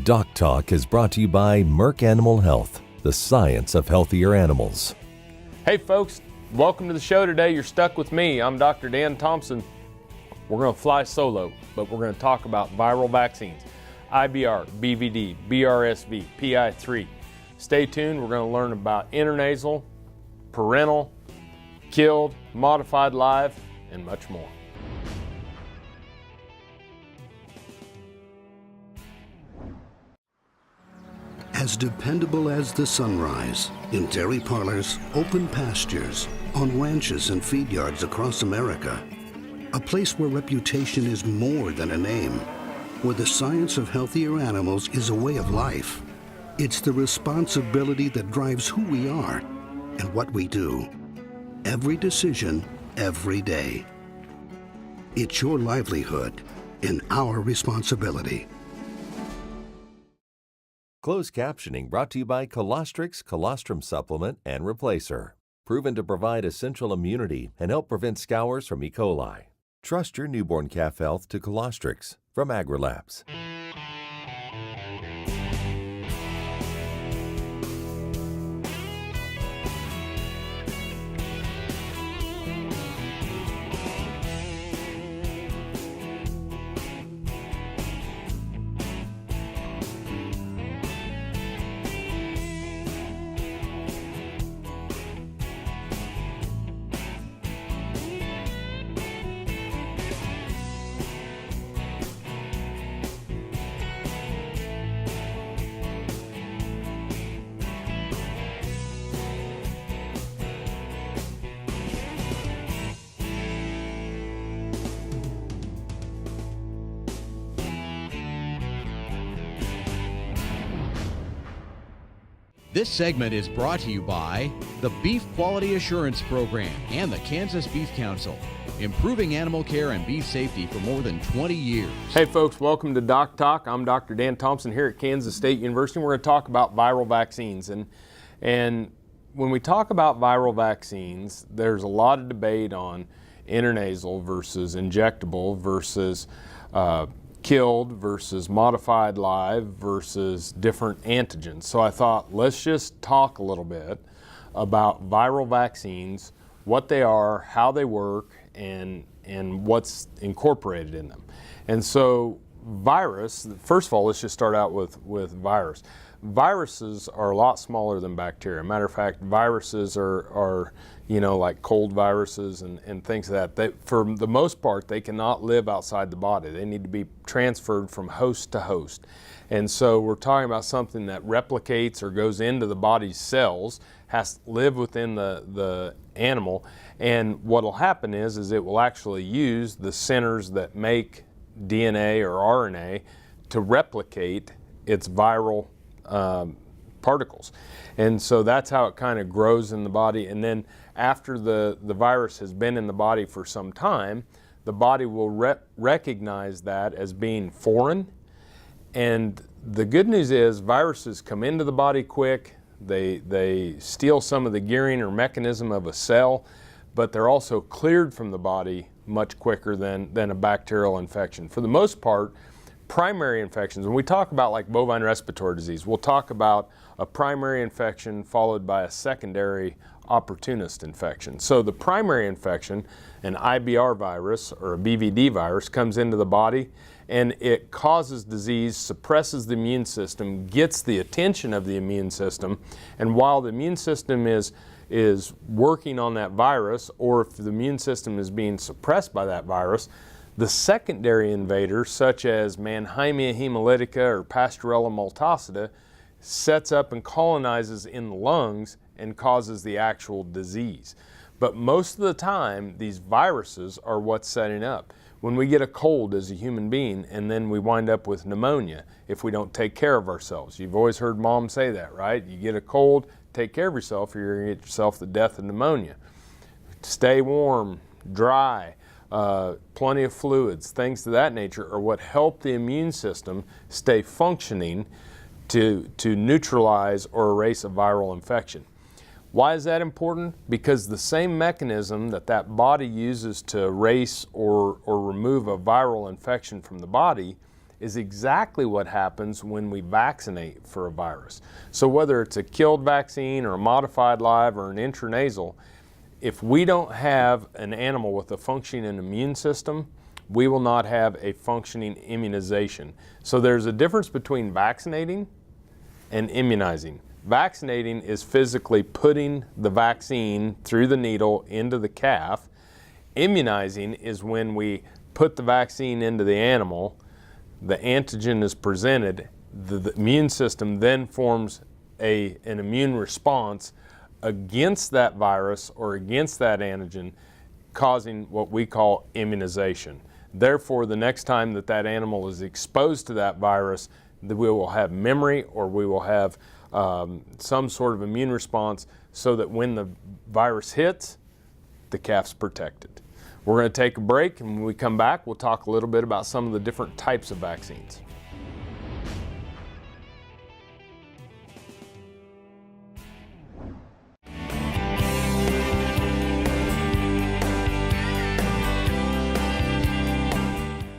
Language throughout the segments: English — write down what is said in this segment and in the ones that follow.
DocTalk is brought to you by Merck Animal Health, the science of healthier animals. Hey folks, welcome to the show today. You're stuck with me. I'm Dr. Dan Thompson. We're going to fly solo, but we're going to talk about viral vaccines. IBR, BVD, BRSV, PI3. Stay tuned. We're going to learn about intranasal, parenteral, killed, modified live, and much more. As dependable as the sunrise, in dairy parlors, open pastures, on ranches and feed yards across America. A place where reputation is more than a name, where the science of healthier animals is a way of life. It's the responsibility that drives who we are and what we do. Every decision, every day. It's your livelihood and our responsibility. Closed captioning brought to you by Clostrix Colostrum Supplement and Replacer. Proven to provide essential immunity and help prevent scours from E. coli. Trust your newborn calf health to Clostrix from AgriLabs. This segment is brought to you by the Beef Quality Assurance Program and the Kansas Beef Council, improving animal care and beef safety for more than 20 years. Hey folks, welcome to DocTalk. I'm Dr. Dan Thompson here at Kansas State University. We're going to talk about viral vaccines. And when we talk about viral vaccines, there's a lot of debate on intranasal versus injectable versus killed versus modified live versus different antigens. So I thought, let's just talk a little bit about viral vaccines, what they are, how they work, and what's incorporated in them. And so virus, first of all, let's just start out with virus. Viruses are a lot smaller than bacteria. Matter of fact, viruses are like cold viruses and things like that. For the most part, they cannot live outside the body. They need to be transferred from host to host. And so we're talking about something that replicates or goes into the body's cells, has to live within the animal, and what will happen is it will actually use the centers that make DNA or RNA to replicate its viral particles. And so that's how it kind of grows in the body. And then after the virus has been in the body for some time, the body will recognize that as being foreign. And the good news is viruses come into the body quick. They steal some of the gearing or mechanism of a cell, but they're also cleared from the body much quicker than a bacterial infection. For the most part, primary infections, when we talk about like bovine respiratory disease, we'll talk about a primary infection followed by a secondary opportunist infection. So the primary infection, an IBR virus or a BVD virus, comes into the body and it causes disease, suppresses the immune system, gets the attention of the immune system, and while the immune system is working on that virus, or if the immune system is being suppressed by that virus, the secondary invaders, such as Mannheimia hemolytica or Pasteurella multocida, sets up and colonizes in the lungs and causes the actual disease. But most of the time, these viruses are what's setting up. When we get a cold as a human being and then we wind up with pneumonia if we don't take care of ourselves. You've always heard mom say that, right? You get a cold, take care of yourself or you're going to get yourself the death of pneumonia. Stay warm, dry. Plenty of fluids, things of that nature are what help the immune system stay functioning to neutralize or erase a viral infection. Why is that important? Because the same mechanism that body uses to erase or remove a viral infection from the body is exactly what happens when we vaccinate for a virus. So whether it's a killed vaccine or a modified live or an intranasal, if we don't have an animal with a functioning immune system, we will not have a functioning immunization. So there's a difference between vaccinating and immunizing. Vaccinating is physically putting the vaccine through the needle into the calf. Immunizing is when we put the vaccine into the animal, the antigen is presented, the immune system then forms an immune response against that virus or against that antigen, causing what we call immunization. Therefore, the next time that that animal is exposed to that virus, we will have memory or we will have some sort of immune response so that when the virus hits, the calf's protected. We're going to take a break, and when we come back, we'll talk a little bit about some of the different types of vaccines.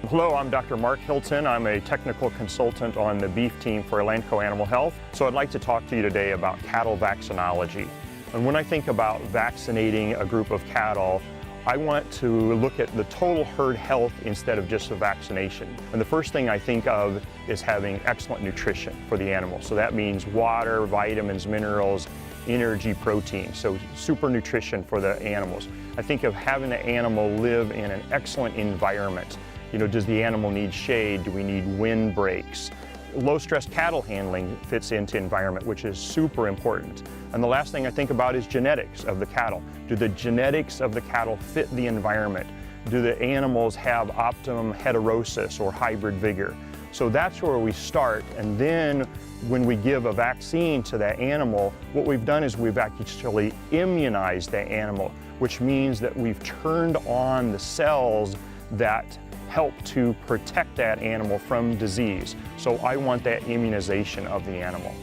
Hello, I'm Dr. Mark Hilton. I'm a technical consultant on the beef team for Elanco Animal Health. So I'd like to talk to you today about cattle vaccinology. And when I think about vaccinating a group of cattle, I want to look at the total herd health instead of just a vaccination. And the first thing I think of is having excellent nutrition for the animal. So that means water, vitamins, minerals, energy, protein. So super nutrition for the animals. I think of having the animal live in an excellent environment. You know, does the animal need shade? Do we need wind breaks? Low stress cattle handling fits into environment, which is super important. And the last thing I think about is genetics of the cattle. Do the genetics of the cattle fit the environment? Do the animals have optimum heterosis or hybrid vigor? So that's where we start. And then when we give a vaccine to that animal, what we've done is we've actually immunized that animal, which means that we've turned on the cells that help to protect that animal from disease. So I want that immunization of the animal.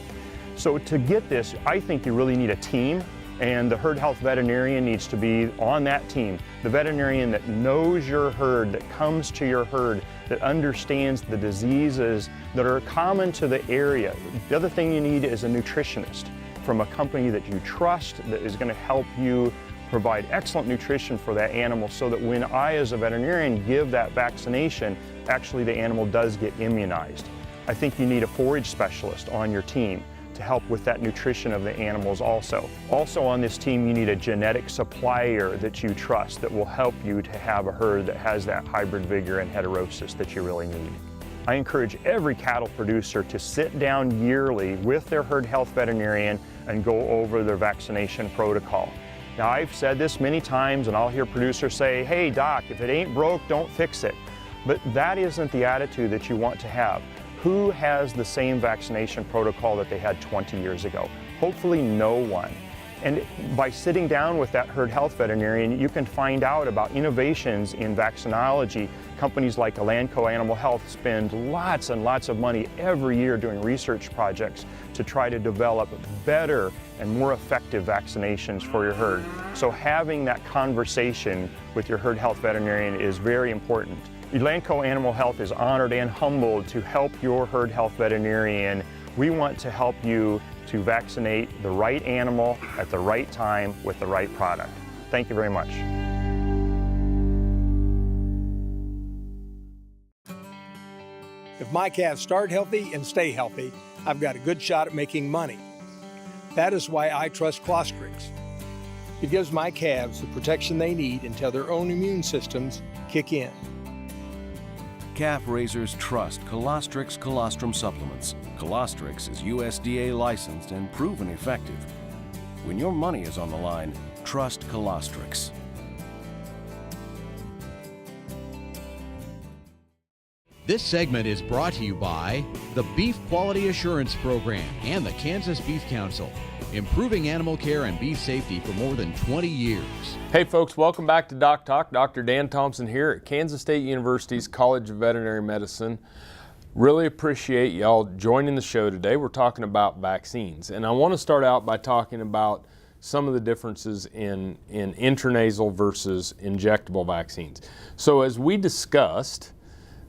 So to get this, I think you really need a team, and the herd health veterinarian needs to be on that team. The veterinarian that knows your herd, that comes to your herd, that understands the diseases that are common to the area. The other thing you need is a nutritionist from a company that you trust, that is going to help you provide excellent nutrition for that animal so that when I, as a veterinarian, give that vaccination, actually the animal does get immunized. I think you need a forage specialist on your team to help with that nutrition of the animals also. Also on this team, you need a genetic supplier that you trust that will help you to have a herd that has that hybrid vigor and heterosis that you really need. I encourage every cattle producer to sit down yearly with their herd health veterinarian and go over their vaccination protocol. Now, I've said this many times, and I'll hear producers say, hey doc, if it ain't broke, don't fix it. But that isn't the attitude that you want to have. Who has the same vaccination protocol that they had 20 years ago? Hopefully no one. And by sitting down with that herd health veterinarian, you can find out about innovations in vaccinology. Companies like Elanco Animal Health spend lots and lots of money every year doing research projects to try to develop better and more effective vaccinations for your herd. So having that conversation with your herd health veterinarian is very important. Elanco Animal Health is honored and humbled to help your herd health veterinarian. We want to help you to vaccinate the right animal at the right time with the right product. Thank you very much. If my calves start healthy and stay healthy, I've got a good shot at making money. That is why I trust Clostrix. It gives my calves the protection they need until their own immune systems kick in. Calf raisers trust Clostrix colostrum supplements. Clostrix is USDA licensed and proven effective. When your money is on the line, trust Clostrix. This segment is brought to you by the Beef Quality Assurance Program and the Kansas Beef Council, improving animal care and beef safety for more than 20 years. Hey folks, welcome back to DocTalk. Dr. Dan Thompson here at Kansas State University's College of Veterinary Medicine. Really appreciate y'all joining the show today. We're talking about vaccines, and I want to start out by talking about some of the differences in intranasal versus injectable vaccines. So as we discussed,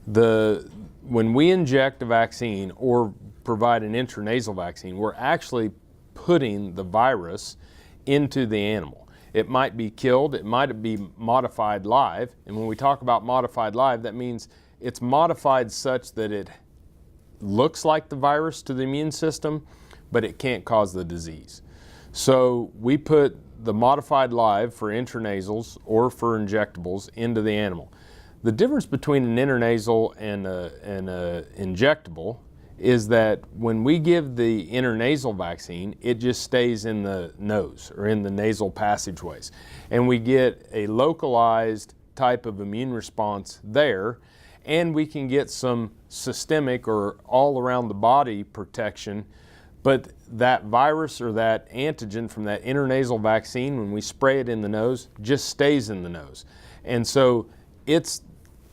the when we inject a vaccine or provide an intranasal vaccine, we're actually putting the virus into the animal. It might be killed, it might be modified live, and when we talk about modified live, that means it's modified such that it looks like the virus to the immune system, but it can't cause the disease. So we put the modified live for intranasals or for injectables into the animal. The difference between an intranasal and an injectable is that when we give the intranasal vaccine, it just stays in the nose or in the nasal passageways. And we get a localized type of immune response there, and we can get some systemic or all around the body protection. But that virus or that antigen from that intranasal vaccine, when we spray it in the nose, just stays in the nose. And so it's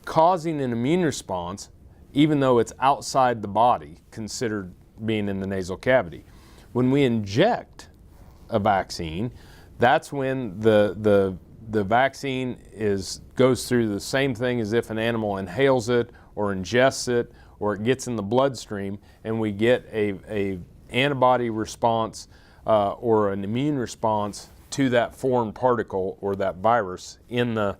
causing an immune response even though it's outside the body, considered being in the nasal cavity. When we inject a vaccine, that's when the vaccine goes through the same thing as if an animal inhales it or ingests it or it gets in the bloodstream, and we get a antibody response or an immune response to that foreign particle or that virus in the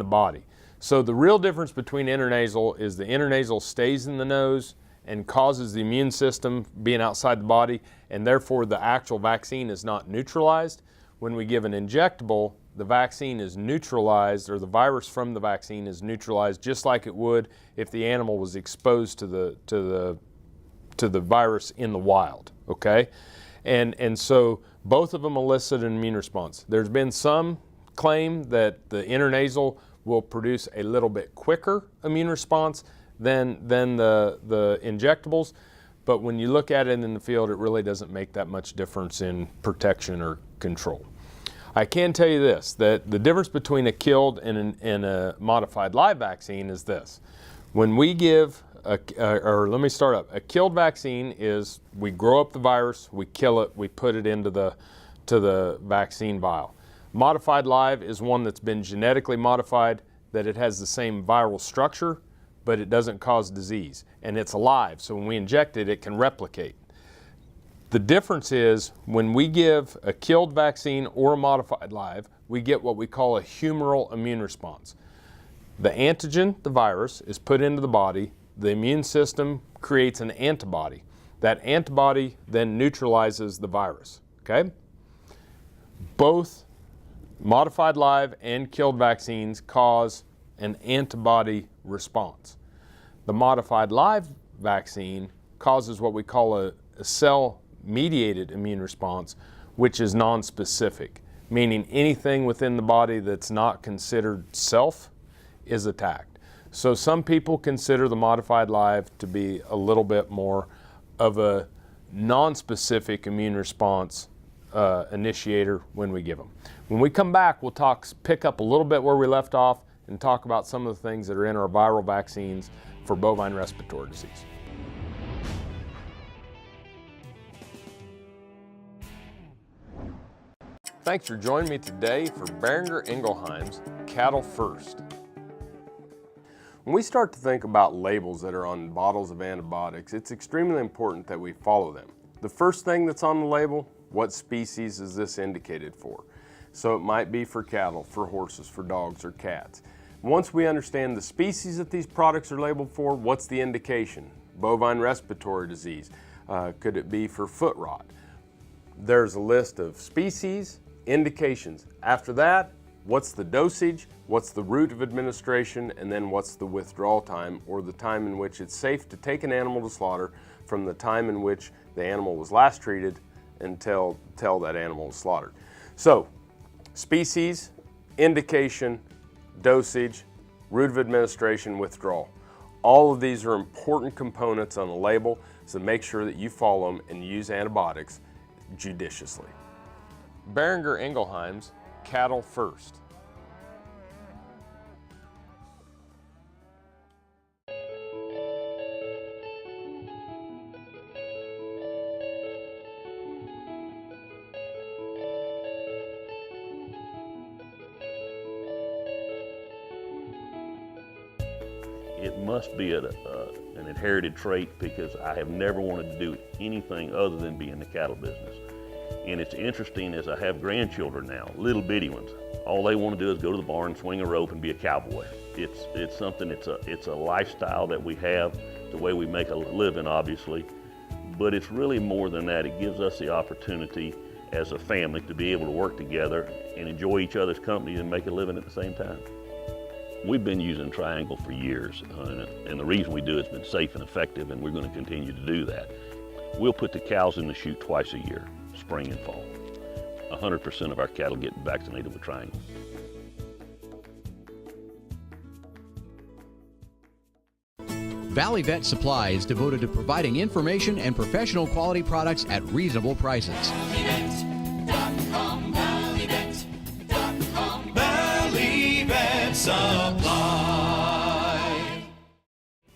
body. So the real difference between intranasal is the intranasal stays in the nose and causes the immune system being outside the body, and therefore the actual vaccine is not neutralized. When we give an injectable, the vaccine is neutralized, or the virus from the vaccine is neutralized just like it would if the animal was exposed to the virus in the wild, okay? And so both of them elicit an immune response. There's been some claim that the intranasal will produce a little bit quicker immune response than the injectables, but when you look at it in the field, it really doesn't make that much difference in protection or control. I can tell you this, that the difference between a killed and a modified live vaccine is this. When we give, let me start up. A killed vaccine is we grow up the virus, we kill it, we put it into the vaccine vial. Modified live is one that's been genetically modified, that it has the same viral structure, but it doesn't cause disease. And it's alive, so when we inject it, it can replicate. The difference is when we give a killed vaccine or a modified live, we get what we call a humoral immune response. The antigen, the virus, is put into the body. The immune system creates an antibody. That antibody then neutralizes the virus, okay? Both modified live and killed vaccines cause an antibody response. The modified live vaccine causes what we call a cell-mediated immune response, which is nonspecific, meaning anything within the body that's not considered self is attacked. So some people consider the modified live to be a little bit more of a nonspecific immune response initiator when we give them. When we come back, we'll pick up a little bit where we left off and talk about some of the things that are in our viral vaccines for bovine respiratory disease. Thanks for joining me today for Boehringer Ingelheim's Cattle First. When we start to think about labels that are on bottles of antibiotics, it's extremely important that we follow them. The first thing that's on the label, what species is this indicated for? So it might be for cattle, for horses, for dogs, or cats. Once we understand the species that these products are labeled for, what's the indication? Bovine respiratory disease. Could it be for foot rot? There's a list of species, indications. After that, what's the dosage, what's the route of administration, and then what's the withdrawal time, or the time in which it's safe to take an animal to slaughter from the time in which the animal was last treated until that animal was slaughtered. So, species, indication, dosage, route of administration, withdrawal. All of these are important components on the label, so make sure that you follow them and use antibiotics judiciously. Boehringer Ingelheim's Cattle First. It must be an an inherited trait because I have never wanted to do anything other than be in the cattle business. And it's interesting as I have grandchildren now, little bitty ones. All they want to do is go to the barn, swing a rope, and be a cowboy. It's something. It's a lifestyle that we have, the way we make a living, obviously. But it's really more than that. It gives us the opportunity as a family to be able to work together and enjoy each other's company and make a living at the same time. We've been using Triangle for years, and the reason we do it, it's been safe and effective, and we're going to continue to do that. We'll put the cows in the chute twice a year, spring and fall. 100% of our cattle get vaccinated with Triangle. Valley Vet Supply is devoted to providing information and professional quality products at reasonable prices. ValleyVet.com, ValleyVet.com, Valley Vet Supply.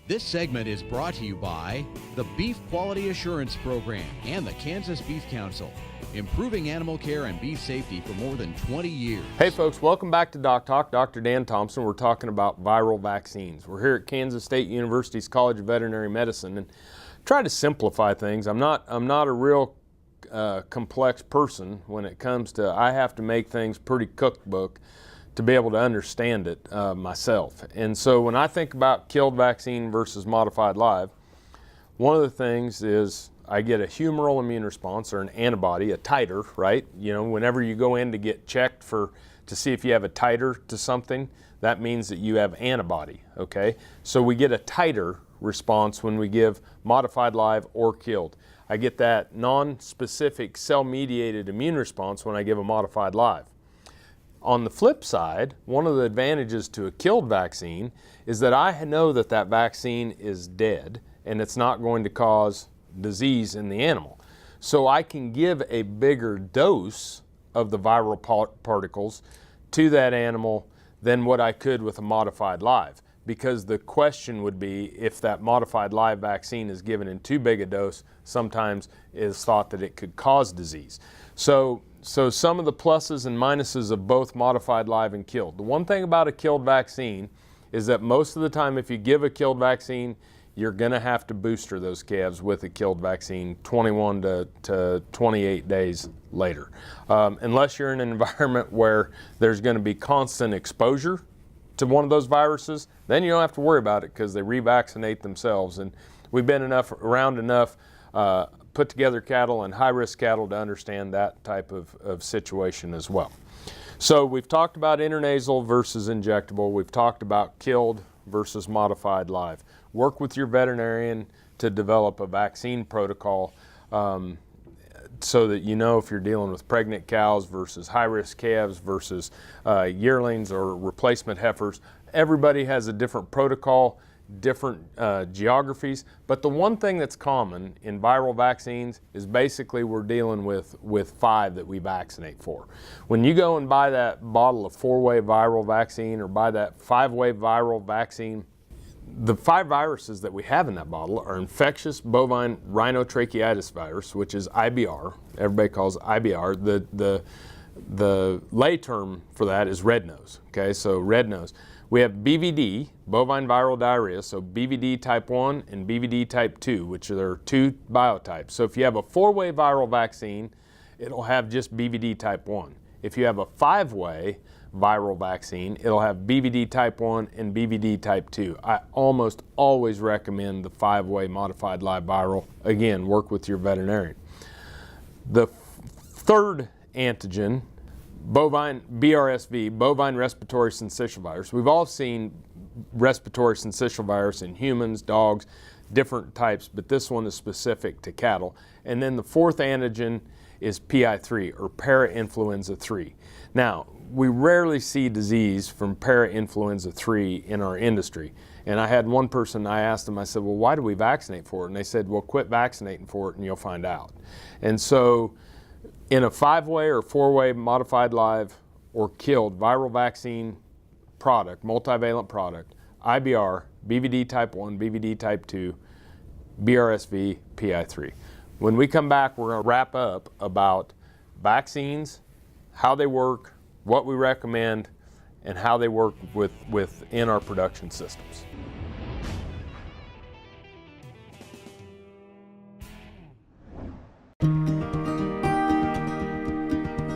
This segment is brought to you by the Beef Quality Assurance Program and the Kansas Beef Council, improving animal care and beef safety for more than 20 years. Hey folks, welcome back to DocTalk. Dr. Dan Thompson. We're talking about viral vaccines. We're here at Kansas State University's College of Veterinary Medicine and try to simplify things. I'm not a real complex person when it comes to, I have to make things pretty cookbook to be able to understand it myself. And so when I think about killed vaccine versus modified live, one of the things is I get a humoral immune response or an antibody, a titer, right? You know, whenever you go in to get checked to see if you have a titer to something, that means that you have antibody, okay? So we get a titer response when we give modified live or killed. I get that non-specific cell-mediated immune response when I give a modified live. On the flip side, one of the advantages to a killed vaccine is that I know that that vaccine is dead and it's not going to cause disease in the animal. So I can give a bigger dose of the viral particles to that animal than what I could with a modified live, because the question would be if that modified live vaccine is given in too big a dose, sometimes it is thought that it could cause disease. So some of the pluses and minuses of both modified live and killed. The one thing about a killed vaccine is that most of the time if you give a killed vaccine, you're going to have to booster those calves with a killed vaccine 21 to 28 days later. Unless you're in an environment where there's going to be constant exposure to one of those viruses, then you don't have to worry about it because they revaccinate themselves. And we've been around enough put together cattle and high-risk cattle to understand that type of situation as well. So we've talked about intranasal versus injectable. We've talked about killed versus modified live. Work with your veterinarian to develop a vaccine protocol so that you know if you're dealing with pregnant cows versus high-risk calves versus yearlings or replacement heifers. Everybody has a different protocol, different geographies, but the one thing that's common in viral vaccines is basically we're dealing with 5 that we vaccinate for. When you go and buy that bottle of 4-way viral vaccine or buy that 5-way viral vaccine, the 5 viruses that we have in that bottle are infectious bovine rhinotracheitis virus, which is IBR. Everybody calls it IBR. The lay term for that is red nose. Okay, so red nose. We have BVD, bovine viral diarrhea, so BVD type 1 and BVD type 2, which are 2 biotypes. So if you have a 4-way viral vaccine, it'll have just BVD type 1. If you have a 5-way viral vaccine, it'll have BVD type 1 and BVD type 2. I almost always recommend the 5-way modified live viral. Again, work with your veterinarian. The third antigen, bovine BRSV, bovine respiratory syncytial virus. We've all seen respiratory syncytial virus in humans, dogs, different types, but this one is specific to cattle. And then the fourth antigen is PI3 or parainfluenza 3. Now, we rarely see disease from parainfluenza 3 in our industry. And I had one person, I asked them, I said, well, why do we vaccinate for it? And they said, well, quit vaccinating for it and you'll find out. And so in a 5-way or 4-way modified live or killed viral vaccine product, multivalent product, IBR, BVD type 1, BVD type 2, BRSV, PI3. When we come back, we're going to wrap up about vaccines, how they work, what we recommend, and how they work within our production systems.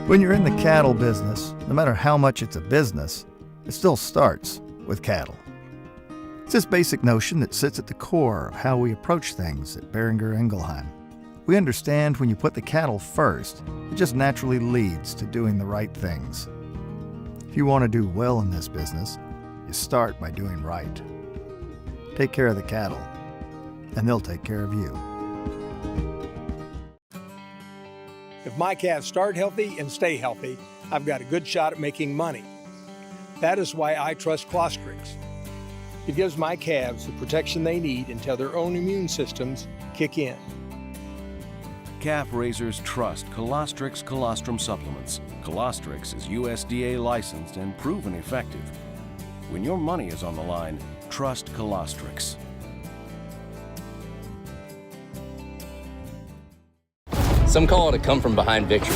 When you're in the cattle business, no matter how much it's a business, it still starts with cattle. It's this basic notion that sits at the core of how we approach things at Boehringer Ingelheim. We understand when you put the cattle first, it just naturally leads to doing the right things. If you want to do well in this business, you start by doing right. Take care of the cattle, and they'll take care of you. If my calves start healthy and stay healthy, I've got a good shot at making money. That is why I trust Clostrix. It gives my calves the protection they need until their own immune systems kick in. Calf raisers trust Clostrix colostrum supplements. Clostrix is USDA licensed and proven effective. When your money is on the line, trust Clostrix. Some call it a come-from-behind victory,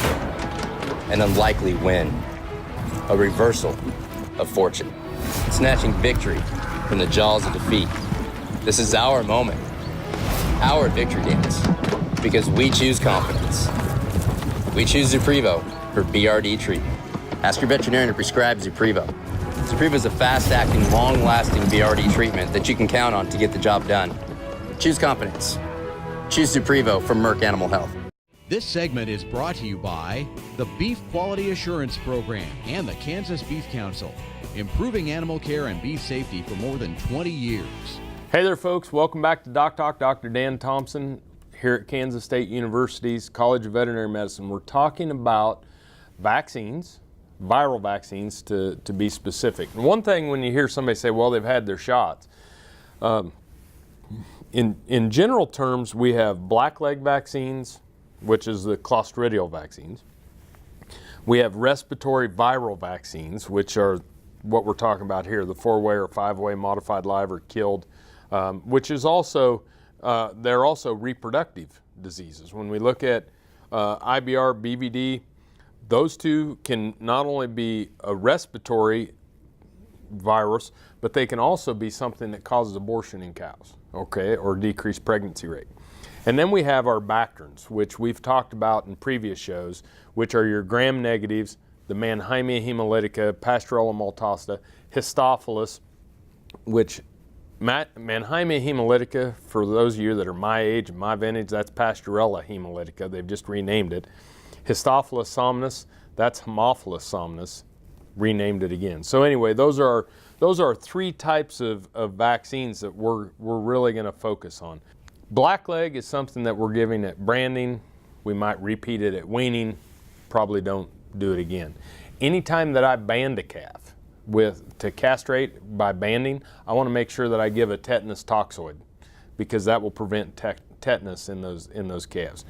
an unlikely win, a reversal of fortune, snatching victory from the jaws of defeat. This is our moment, our victory dance, because we choose confidence. We choose Zuprevo for BRD treatment. Ask your veterinarian to prescribe Zuprevo. Zuprevo is a fast-acting, long-lasting BRD treatment that you can count on to get the job done. Choose confidence. Choose Zuprevo from Merck Animal Health. This segment is brought to you by the Beef Quality Assurance Program and the Kansas Beef Council, improving animal care and beef safety for more than 20 years. Hey there, folks. Welcome back to DocTalk. Dr. Dan Thompson here at Kansas State University's College of Veterinary Medicine. We're talking about vaccines, viral vaccines to be specific. And one thing when you hear somebody say, well, they've had their shots, in general terms, we have Blackleg vaccines, which is the Clostridial vaccines. We have respiratory viral vaccines, which are what we're talking about here, the 4-way or 5-way modified live or killed, which is also, they're also reproductive diseases. When we look at IBR, BVD, those two can not only be a respiratory virus, but they can also be something that causes abortion in cows, okay, or decreased pregnancy rate. And then we have our bacterins, which we've talked about in previous shows, which are your gram-negatives, the Mannheimia hemolytica, Pasteurella maltosita, Histophilus, which Mannheimia hemolytica, for those of you that are my age and my vintage, that's Pasteurella hemolytica. They've just renamed it. Histophilus somnus, that's Haemophilus somnus, renamed it again. So anyway, those are three types of vaccines that we're really going to focus on. Blackleg is something that we're giving at branding. We might repeat it at weaning. Probably don't do it again. Anytime that I band a calf to castrate by banding, I want to make sure that I give a tetanus toxoid because that will prevent tetanus in those calves.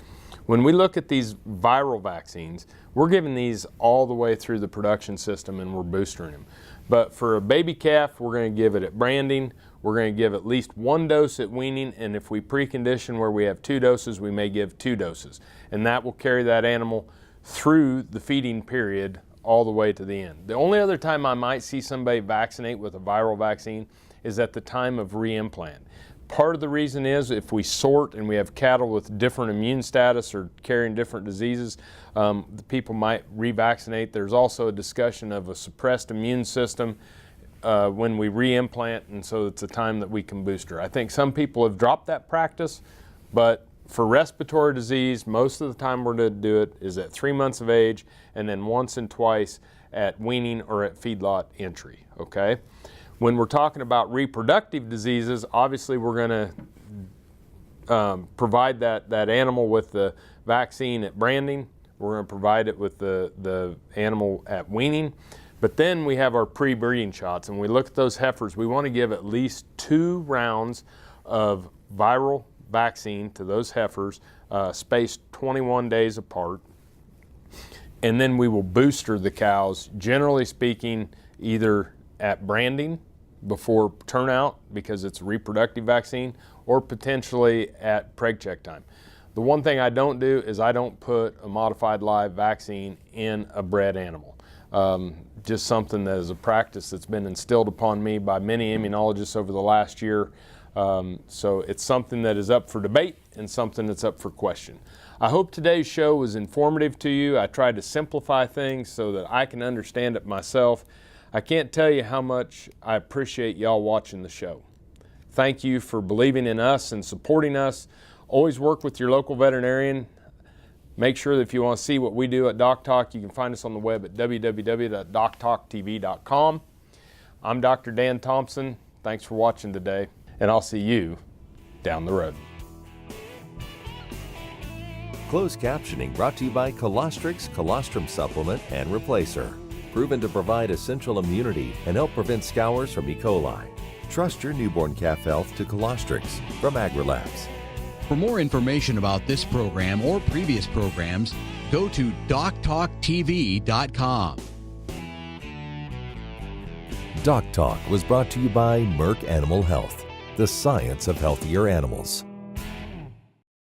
When we look at these viral vaccines, we're giving these all the way through the production system and we're boostering them. But for a baby calf, we're going to give it at branding. We're going to give at least 1 dose at weaning, and if we precondition where we have 2 doses, we may give 2 doses. And that will carry that animal through the feeding period all the way to the end. The only other time I might see somebody vaccinate with a viral vaccine is at the time of reimplant. Part of the reason is if we sort and we have cattle with different immune status or carrying different diseases, the people might revaccinate. There's also a discussion of a suppressed immune system when we reimplant, and so it's a time that we can booster. I think some people have dropped that practice, but for respiratory disease, most of the time we're going to do it is at 3 months of age and then once and twice at weaning or at feedlot entry, okay? When we're talking about reproductive diseases, obviously we're going to provide that animal with the vaccine at branding. We're going to provide it with the animal at weaning. But then we have our pre-breeding shots, and we look at those heifers. We want to give at least 2 rounds of viral vaccine to those heifers, spaced 21 days apart. And then we will booster the cows, generally speaking, either at branding before turnout because it's a reproductive vaccine, or potentially at preg check time. The one thing I don't do is I don't put a modified live vaccine in a bred animal. Just something that is a practice that's been instilled upon me by many immunologists over the last year. So it's something that is up for debate and something that's up for question. I hope today's show was informative to you. I tried to simplify things so that I can understand it myself. I can't tell you how much I appreciate y'all watching the show. Thank you for believing in us and supporting us. Always work with your local veterinarian. Make sure that if you want to see what we do at DocTalk, you can find us on the web at www.doctalktv.com. I'm Dr. Dan Thompson. Thanks for watching today, and I'll see you down the road. Closed captioning brought to you by Clostrix Colostrum Supplement and Replacer. Proven to provide essential immunity and help prevent scours from E. coli. Trust your newborn calf health to Clostrix from AgriLabs. For more information about this program or previous programs, go to DocTalkTV.com. DocTalk was brought to you by Merck Animal Health, the science of healthier animals.